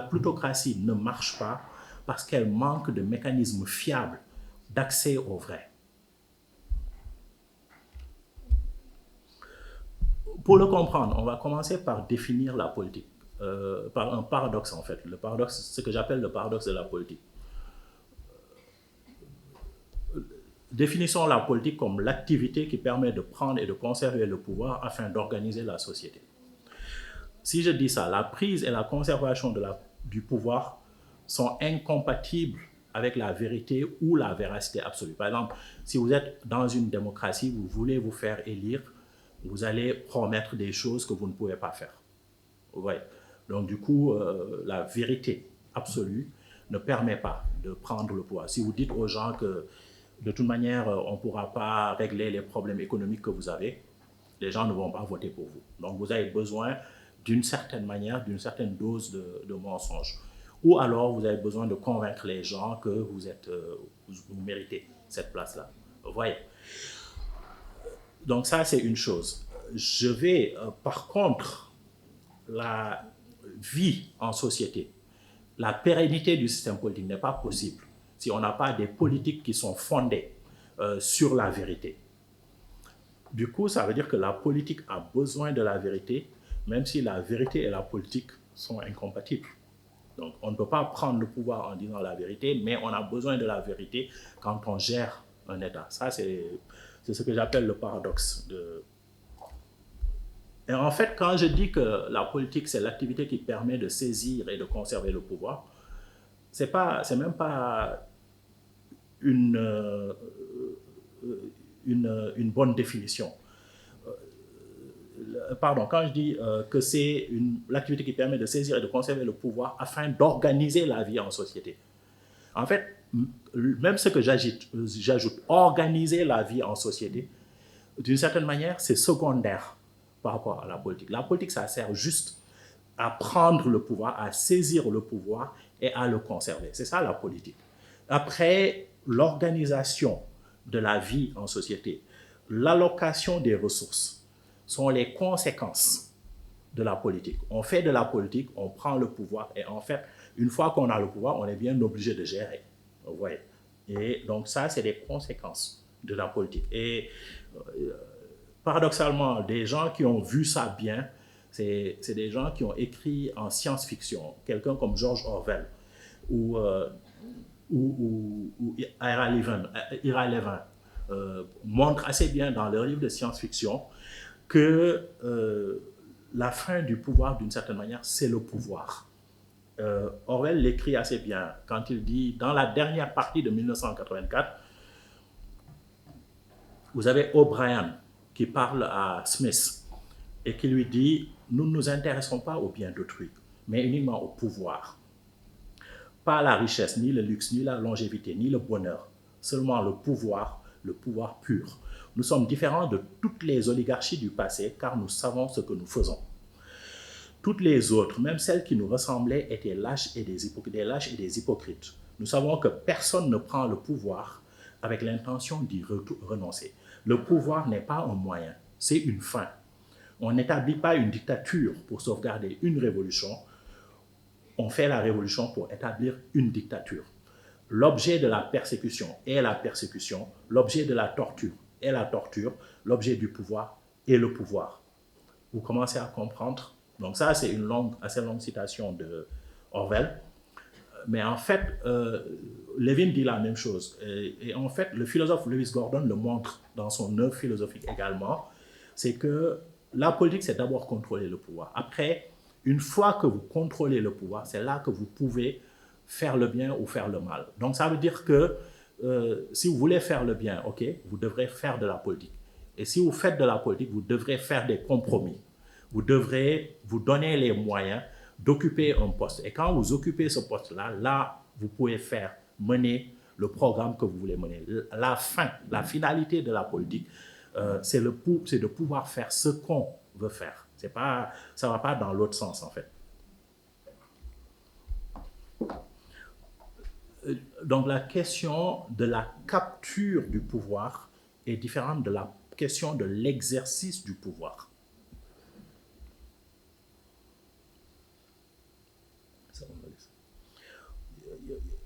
plutocratie ne marche pas parce qu'elle manque de mécanismes fiables d'accès au vrai. Pour le comprendre, on va commencer par définir la politique, par un paradoxe en fait. Le paradoxe, ce que j'appelle le paradoxe de la politique. Définissons la politique comme l'activité qui permet de prendre et de conserver le pouvoir afin d'organiser la société. Si je dis ça, la prise et la conservation du pouvoir sont incompatibles avec la vérité ou la véracité absolue. Par exemple, si vous êtes dans une démocratie, vous voulez vous faire élire, vous allez promettre des choses que vous ne pouvez pas faire. Vous voyez? Donc du coup, la vérité absolue ne permet pas de prendre le pouvoir. Si vous dites aux gens que de toute manière, on ne pourra pas régler les problèmes économiques que vous avez, les gens ne vont pas voter pour vous. Donc vous avez besoin d'une certaine manière, d'une certaine dose de mensonge. Ou alors vous avez besoin de convaincre les gens que vous méritez cette place-là. Vous voyez? Donc ça, c'est une chose. Je vais, par contre, la vie en société, la pérennité du système politique n'est pas possible si on n'a pas des politiques qui sont fondées sur la vérité. Du coup, ça veut dire que la politique a besoin de la vérité, même si la vérité et la politique sont incompatibles. Donc, on ne peut pas prendre le pouvoir en disant la vérité, mais on a besoin de la vérité quand on gère un État. Ça, c'est ce que j'appelle le paradoxe. Et en fait, quand je dis que la politique, c'est l'activité qui permet de saisir et de conserver le pouvoir, c'est même pas une bonne définition. Pardon, quand je dis que c'est l'activité qui permet de saisir et de conserver le pouvoir afin d'organiser la vie en société. En fait, même ce que j'ajoute, organiser la vie en société, d'une certaine manière, c'est secondaire par rapport à la politique. La politique, ça sert juste à prendre le pouvoir, à saisir le pouvoir et à le conserver. C'est ça la politique. Après, l'organisation de la vie en société, l'allocation des ressources sont les conséquences de la politique. On fait de la politique, on prend le pouvoir et en fait, une fois qu'on a le pouvoir, on est bien obligé de gérer. Vous voyez? Et donc ça, c'est les conséquences de la politique. Et paradoxalement, des gens qui ont vu ça bien, c'est des gens qui ont écrit en science-fiction, quelqu'un comme George Orwell ou Ira Levin montre assez bien dans leur livre de science-fiction que la fin du pouvoir, d'une certaine manière, c'est le pouvoir. Orwell l'écrit assez bien quand il dit, dans la dernière partie de 1984, vous avez O'Brien qui parle à Smith et qui lui dit, nous ne nous intéressons pas au bien d'autrui, mais uniquement au pouvoir. Pas la richesse, ni le luxe, ni la longévité, ni le bonheur, seulement le pouvoir pur. Nous sommes différents de toutes les oligarchies du passé car nous savons ce que nous faisons. Toutes les autres, même celles qui nous ressemblaient, étaient lâches et des hypocrites. Nous savons que personne ne prend le pouvoir avec l'intention d'y renoncer. Le pouvoir n'est pas un moyen, c'est une fin. On n'établit pas une dictature pour sauvegarder une révolution, on fait la révolution pour établir une dictature. L'objet de la persécution est la persécution, l'objet de la torture est la torture, l'objet du pouvoir est le pouvoir. Vous commencez à comprendre? Donc ça, c'est une assez longue citation de Orwell. Mais en fait, Levin dit la même chose. Et en fait, le philosophe Lewis Gordon le montre dans son œuvre philosophique également, c'est que la politique, c'est d'abord contrôler le pouvoir. Après, une fois que vous contrôlez le pouvoir, c'est là que vous pouvez faire le bien ou faire le mal. Donc ça veut dire que si vous voulez faire le bien, ok, vous devrez faire de la politique. Et si vous faites de la politique, vous devrez faire des compromis. Vous devrez vous donner les moyens d'occuper un poste. Et quand vous occupez ce poste-là, là, vous pouvez mener le programme que vous voulez mener. La finalité de la politique, c'est de pouvoir faire ce qu'on veut faire. Ça ne va pas dans l'autre sens, en fait. Donc la question de la capture du pouvoir est différente de la question de l'exercice du pouvoir.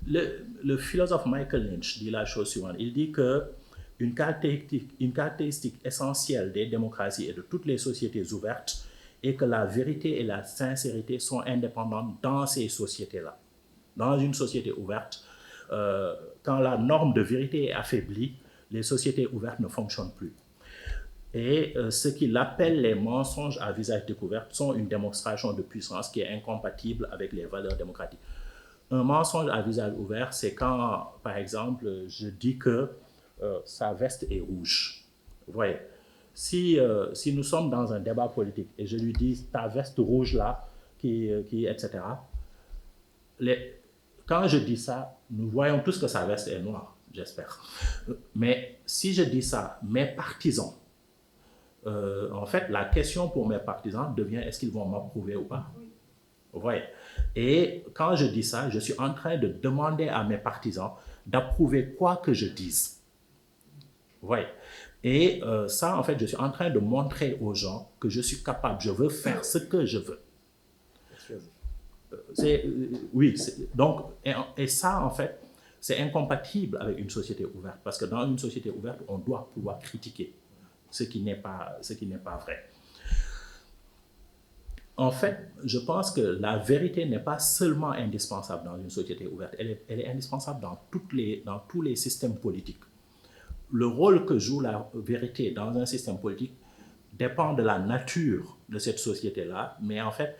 Le philosophe Michael Lynch dit la chose suivante. Il dit qu'une caractéristique essentielle des démocraties et de toutes les sociétés ouvertes est que la vérité et la sincérité sont indépendantes dans ces sociétés-là. Dans une société ouverte, quand la norme de vérité est affaiblie, les sociétés ouvertes ne fonctionnent plus. Et ce qu'il appelle les mensonges à visage découvert sont une démonstration de puissance qui est incompatible avec les valeurs démocratiques. Un mensonge à visage ouvert, c'est quand, par exemple, je dis que sa veste est rouge. Vous voyez, si nous sommes dans un débat politique et je lui dis ta veste rouge là, etc., quand je dis ça, nous voyons tous que sa veste est noire, j'espère. Mais si je dis ça, mes partisans, en fait, la question pour mes partisans devient est-ce qu'ils vont m'approuver ou pas? Vous voyez? Et quand je dis ça, je suis en train de demander à mes partisans d'approuver quoi que je dise. Vous voyez? Et ça, en fait, je suis en train de montrer aux gens que je suis capable, je veux faire ce que je veux. Oui, donc, et ça, en fait, c'est incompatible avec une société ouverte, parce que dans une société ouverte, on doit pouvoir critiquer ce qui n'est pas vrai. En fait, je pense que la vérité n'est pas seulement indispensable dans une société ouverte, elle est indispensable dans tous les systèmes politiques. Le rôle que joue la vérité dans un système politique dépend de la nature de cette société-là, mais en fait,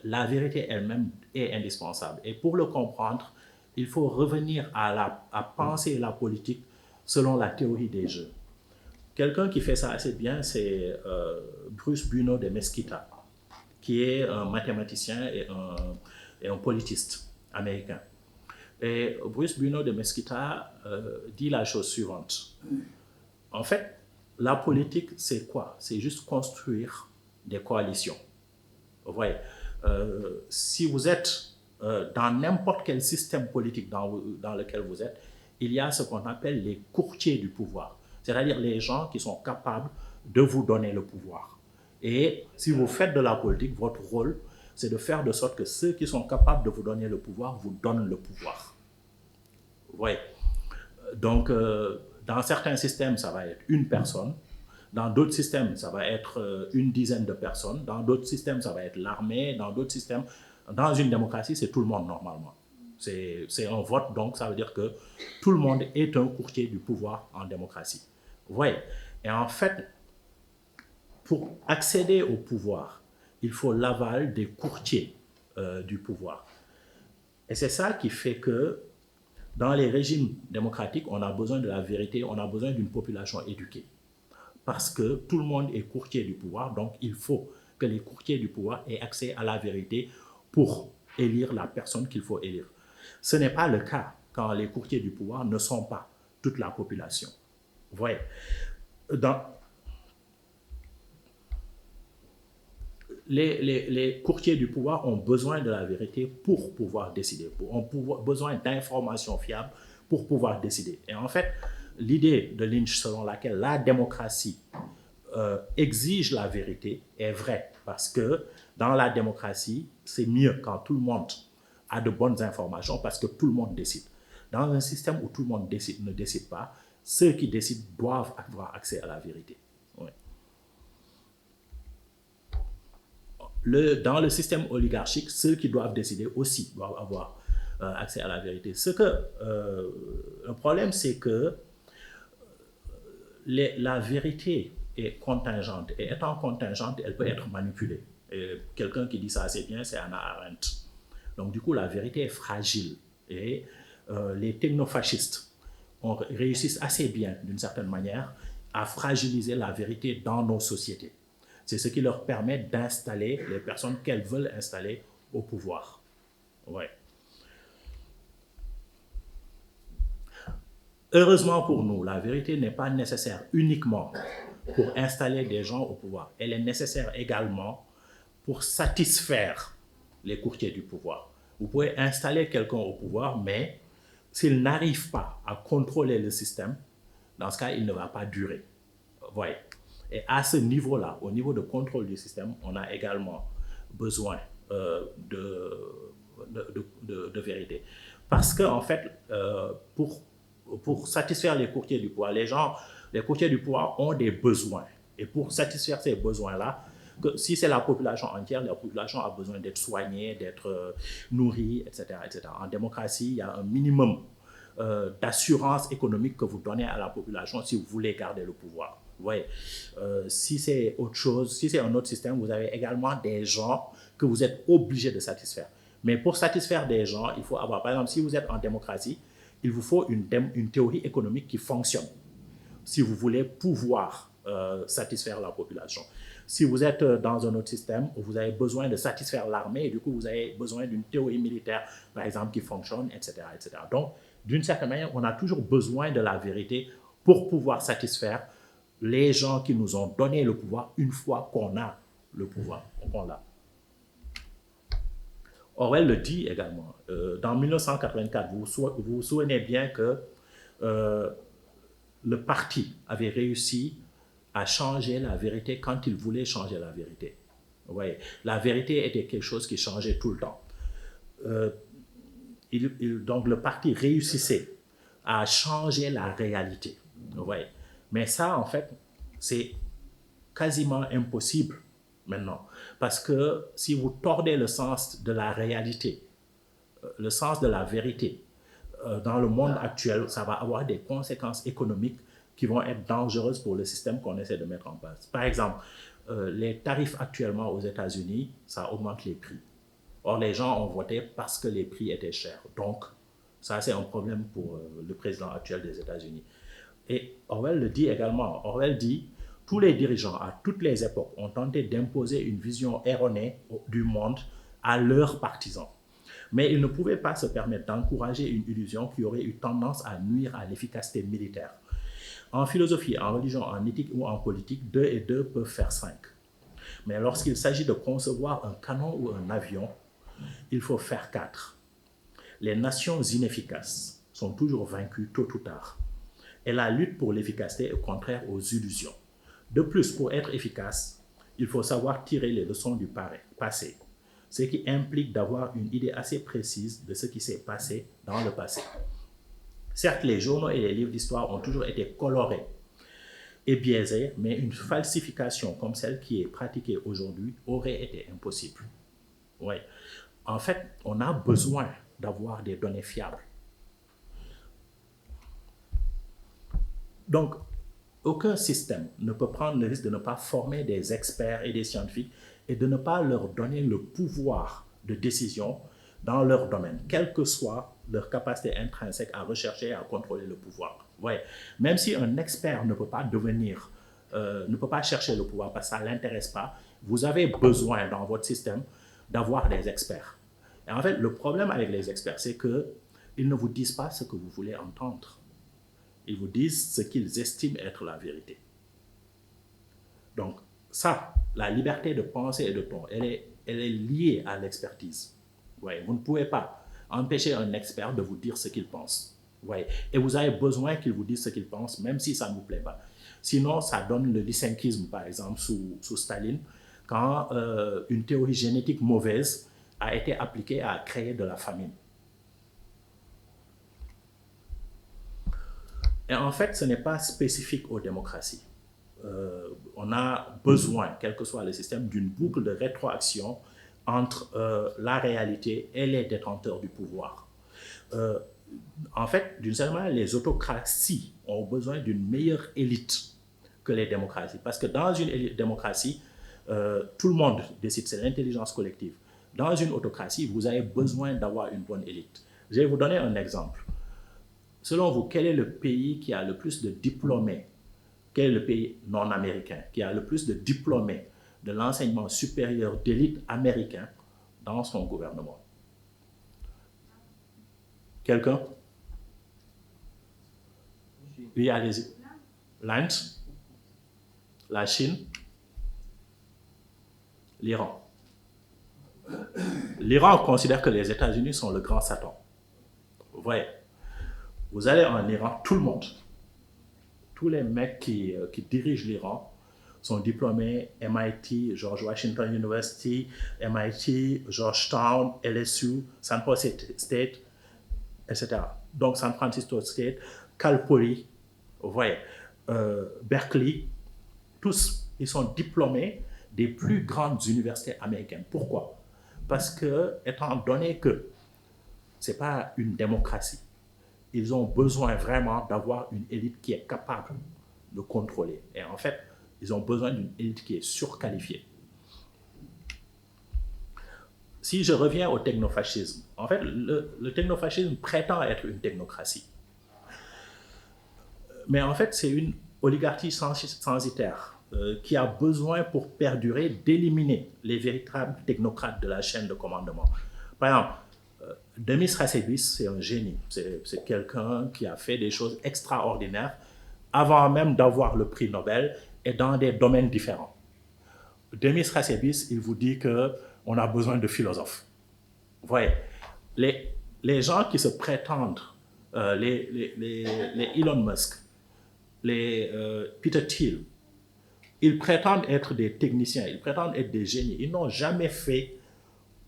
la vérité elle-même est indispensable. Et pour le comprendre, il faut revenir à penser la politique selon la théorie des jeux. Quelqu'un qui fait ça assez bien, c'est Bruce Buno de Mesquita, qui est un mathématicien et un politiste américain. Et Bruce Buno de Mesquita dit la chose suivante. En fait, la politique, c'est quoi? C'est juste construire des coalitions. Vous voyez, si vous êtes dans n'importe quel système politique dans lequel vous êtes, il y a ce qu'on appelle les courtiers du pouvoir, c'est-à-dire les gens qui sont capables de vous donner le pouvoir. Et si vous faites de la politique, votre rôle, c'est de faire de sorte que ceux qui sont capables de vous donner le pouvoir vous donnent le pouvoir. Vous voyez? Donc, dans certains systèmes, ça va être une personne. Dans d'autres systèmes, ça va être une dizaine de personnes. Dans d'autres systèmes, ça va être l'armée. Dans d'autres systèmes, dans une démocratie, c'est tout le monde normalement. C'est un vote, donc ça veut dire que tout le monde est un courtier du pouvoir en démocratie. Vous voyez? Et en fait, pour accéder au pouvoir, il faut l'aval des courtiers du pouvoir. Et c'est ça qui fait que dans les régimes démocratiques, on a besoin de la vérité, on a besoin d'une population éduquée. Parce que tout le monde est courtier du pouvoir, donc il faut que les courtiers du pouvoir aient accès à la vérité pour élire la personne qu'il faut élire. Ce n'est pas le cas quand les courtiers du pouvoir ne sont pas toute la population. Vous voyez, les courtiers du pouvoir ont besoin de la vérité pour pouvoir décider, ont besoin d'informations fiables pour pouvoir décider. Et en fait, l'idée de Lynch selon laquelle la démocratie exige la vérité est vraie, parce que dans la démocratie, c'est mieux quand tout le monde a de bonnes informations, parce que tout le monde décide. Dans un système où tout le monde ne décide pas, ceux qui décident doivent avoir accès à la vérité. Ouais. Dans le système oligarchique, ceux qui doivent décider aussi doivent avoir accès à la vérité. Le problème, c'est que la vérité est contingente, et étant contingente, elle peut être manipulée. Et quelqu'un qui dit ça assez bien, c'est Hannah Arendt. Donc du coup, la vérité est fragile. Et les technofascistes réussissent assez bien, d'une certaine manière, à fragiliser la vérité dans nos sociétés. C'est ce qui leur permet d'installer les personnes qu'elles veulent installer au pouvoir. Ouais. Heureusement pour nous, la vérité n'est pas nécessaire uniquement pour installer des gens au pouvoir. Elle est nécessaire également pour satisfaire les courtiers du pouvoir. Vous pouvez installer quelqu'un au pouvoir, mais s'il n'arrive pas à contrôler le système, dans ce cas, il ne va pas durer. Ouais. Et à ce niveau-là, au niveau de contrôle du système, on a également besoin de vérité. Parce qu'en fait, pour satisfaire les courtiers du pouvoir, les courtiers du pouvoir ont des besoins. Et pour satisfaire ces besoins-là, si c'est la population entière, la population a besoin d'être soignée, d'être nourrie, etc., etc. En démocratie, il y a un minimum d'assurance économique que vous donnez à la population si vous voulez garder le pouvoir. Vous voyez, si c'est autre chose, si c'est un autre système, vous avez également des gens que vous êtes obligés de satisfaire. Mais pour satisfaire des gens, il faut avoir, par exemple, si vous êtes en démocratie, il vous faut une théorie économique qui fonctionne si vous voulez pouvoir satisfaire la population. Si vous êtes dans un autre système où vous avez besoin de satisfaire l'armée, et du coup, vous avez besoin d'une théorie militaire, par exemple, qui fonctionne, etc., etc. Donc, d'une certaine manière, on a toujours besoin de la vérité pour pouvoir satisfaire les gens qui nous ont donné le pouvoir une fois qu'on a le pouvoir. On l'a. Orwell le dit également. Dans 1984, vous vous souvenez bien que le parti avait réussi à changer la vérité quand il voulait changer la vérité. Vous voyez, la vérité était quelque chose qui changeait tout le temps. Donc le parti réussissait à changer la réalité. Vous voyez. Mais ça, en fait, c'est quasiment impossible maintenant. Parce que si vous tordez le sens de la réalité, le sens de la vérité, dans le monde actuel, ça va avoir des conséquences économiques qui vont être dangereuses pour le système qu'on essaie de mettre en place. Par exemple, les tarifs actuellement aux États-Unis, ça augmente les prix. Or, les gens ont voté parce que les prix étaient chers. Donc, ça, c'est un problème pour le président actuel des États-Unis. Et Orwell le dit également. Orwell dit « Tous les dirigeants, à toutes les époques, ont tenté d'imposer une vision erronée du monde à leurs partisans. Mais ils ne pouvaient pas se permettre d'encourager une illusion qui aurait eu tendance à nuire à l'efficacité militaire. En philosophie, en religion, en éthique ou en politique, 2 et 2 peuvent faire 5. Mais lorsqu'il s'agit de concevoir un canon ou un avion, il faut faire 4. Les nations inefficaces sont toujours vaincues tôt ou tard. Et la lutte pour l'efficacité est contraire aux illusions. De plus, pour être efficace, il faut savoir tirer les leçons du passé, ce qui implique d'avoir une idée assez précise de ce qui s'est passé dans le passé. Certes, les journaux et les livres d'histoire ont toujours été colorés et biaisés, mais une falsification comme celle qui est pratiquée aujourd'hui aurait été impossible. Oui. En fait, on a besoin d'avoir des données fiables. Donc, aucun système ne peut prendre le risque de ne pas former des experts et des scientifiques et de ne pas leur donner le pouvoir de décision dans leur domaine, quelle que soit leur capacité intrinsèque à rechercher et à contrôler le pouvoir. Ouais. Même si un expert ne peut pas devenir, ne peut pas chercher le pouvoir parce que ça ne l'intéresse pas, vous avez besoin dans votre système d'avoir des experts. Et en fait, le problème avec les experts, c'est qu'ils ne vous disent pas ce que vous voulez entendre. Ils vous disent ce qu'ils estiment être la vérité. Donc, ça, la liberté de pensée et de ton, elle est liée à l'expertise. Ouais, vous ne pouvez pas empêcher un expert de vous dire ce qu'il pense. Ouais. Et vous avez besoin qu'il vous dise ce qu'il pense, même si ça ne vous plaît pas. Sinon, ça donne le lysenkisme, par exemple, sous Staline, quand une théorie génétique mauvaise a été appliquée à créer de la famine. Et en fait, ce n'est pas spécifique aux démocraties. On a besoin, quel que soit le système, d'une boucle de rétroaction entre la réalité et les détenteurs du pouvoir. En fait, d'une certaine manière, les autocraties ont besoin d'une meilleure élite que les démocraties. Parce que dans une démocratie, tout le monde décide, c'est l'intelligence collective. Dans une autocratie, vous avez besoin d'avoir une bonne élite. Je vais vous donner un exemple. Selon vous, quel est le pays qui a le plus de diplômés? Quel est le pays non américain qui a le plus de diplômés de l'enseignement supérieur d'élite américain dans son gouvernement? Quelqu'un? Oui, allez-y. L'Inde, la Chine, l'Iran. L'Iran considère que les États-Unis sont le grand Satan. Vous voyez, vous allez en Iran, tout le monde, tous les mecs qui dirigent l'Iran sont diplômés MIT, George Washington University, MIT, Georgetown, LSU, San Jose State, etc. Donc San Francisco State, Cal Poly, vous voyez, Berkeley, tous, ils sont diplômés des plus grandes universités américaines. Pourquoi? Parce que, étant donné que ce n'est pas une démocratie, ils ont besoin vraiment d'avoir une élite qui est capable de contrôler. Et en fait, ils ont besoin d'une élite qui est surqualifiée. Si je reviens au technofascisme, en fait, le technofascisme prétend être une technocratie. Mais en fait, c'est une oligarchie censitaire qui a besoin, pour perdurer, d'éliminer les véritables technocrates de la chaîne de commandement. Par exemple, Demis Hassabis, c'est un génie. C'est quelqu'un qui a fait des choses extraordinaires avant même d'avoir le prix Nobel et dans des domaines différents. Demis Hassabis, il vous dit qu'on a besoin de philosophes. Vous voyez, les gens qui se prétendent, les Elon Musk, les Peter Thiel, ils prétendent être des techniciens, ils prétendent être des génies. Ils n'ont jamais fait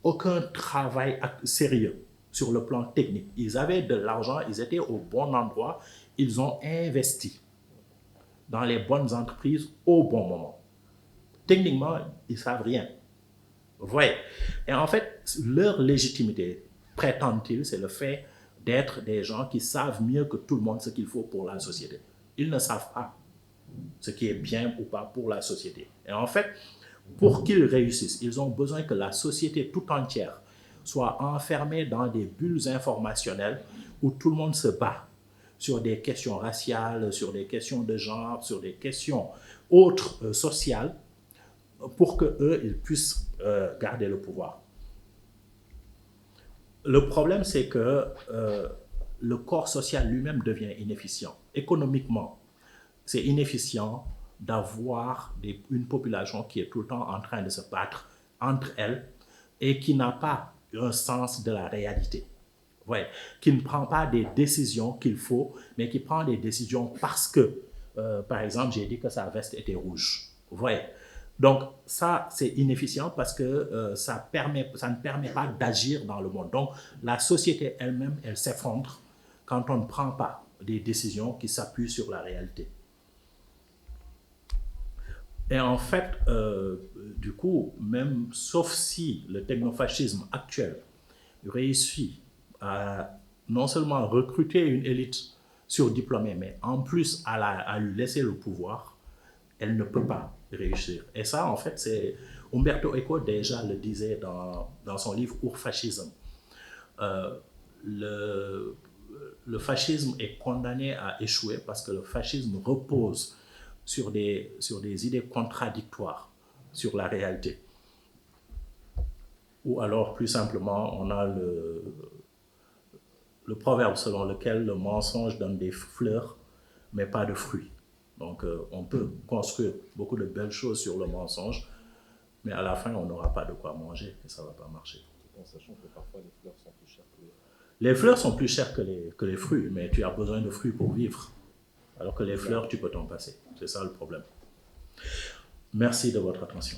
aucun travail sérieux sur le plan technique. Ils avaient de l'argent, ils étaient au bon endroit, ils ont investi dans les bonnes entreprises au bon moment. Techniquement, ils ne savent rien. Vous voyez? Et en fait, leur légitimité, prétendent-ils, c'est le fait d'être des gens qui savent mieux que tout le monde ce qu'il faut pour la société. Ils ne savent pas ce qui est bien ou pas pour la société. Et en fait, pour qu'ils réussissent, ils ont besoin que la société tout entière soit enfermée dans des bulles informationnelles où tout le monde se bat sur des questions raciales, sur des questions de genre, sur des questions autres sociales, pour qu'eux, ils puissent garder le pouvoir. Le problème, c'est que le corps social lui-même devient inefficient. Économiquement, c'est inefficient d'avoir une population qui est tout le temps en train de se battre entre elles et qui n'a pas un sens de la réalité. Ouais, qui ne prend pas des décisions qu'il faut, mais qui prend des décisions parce que, par exemple, j'ai dit que sa veste était rouge. Vous voyez? Donc, ça, c'est inefficient parce que ça ne permet pas d'agir dans le monde. Donc, la société elle-même, elle s'effondre quand on ne prend pas des décisions qui s'appuient sur la réalité. Et en fait, du coup, même sauf si le technofascisme actuel réussit à non seulement recruter une élite surdiplômée, mais en plus à lui laisser le pouvoir, elle ne peut pas réussir. Et ça, en fait, c'est Umberto Eco déjà le disait dans son livre Urfascisme. Le fascisme est condamné à échouer parce que le fascisme repose sur des idées contradictoires sur la réalité. Ou alors, plus simplement, on a le proverbe selon lequel le mensonge donne des fleurs, mais pas de fruits. Donc, on peut construire beaucoup de belles choses sur le mensonge, mais à la fin, on n'aura pas de quoi manger et ça ne va pas marcher. En sachant que parfois les fleurs sont plus chères que les fleurs sont plus chères que les fruits, mais tu as besoin de fruits pour vivre. Alors que les fleurs, tu peux t'en passer. C'est ça le problème. Merci de votre attention.